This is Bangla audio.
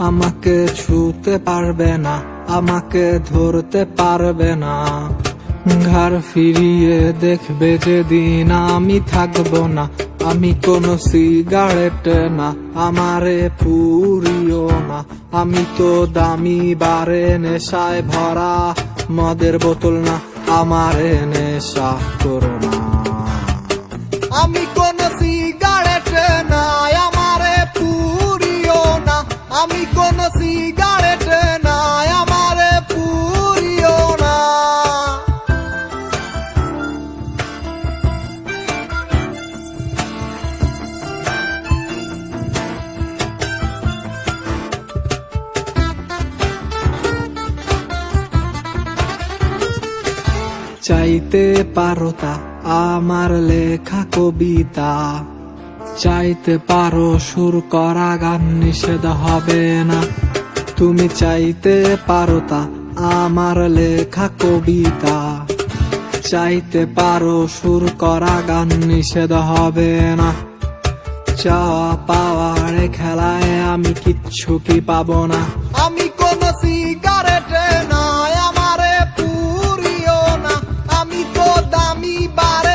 আমাকে ছুতে পারবে না, আমাকে ধরতে পারবে না। ঘাড় ফিরিয়ে দেখবে যেদিন আমি থাকবো না। আমি কোনো সিগারেট না, আমারে পুরিও না। আমি তো দামি বারে নেশায় ভরা মদের বোতল না, আমারে নেশা করো না। আমি কোনো সিগারেট না, আমারে পুরিও না। আমি কোনো সিগারেট না, আমারে পুরিও না। চাইতে পারো তা আমার লেখা কবিতা, চাইতে পারো সুর করা গান, নিষেধ হবে না। তুমি চাইতে পারো তা আমার লেখা কবিতা, চাইতে পারো সুর করা গান, নিষেধ হবে না। চাওয়া পাওয়ার খেলায় আমি কিচ্ছু কি পাবো না। আমি কোন সিগারেট না, আমারে পুরিও না। আমি তো দামি বারে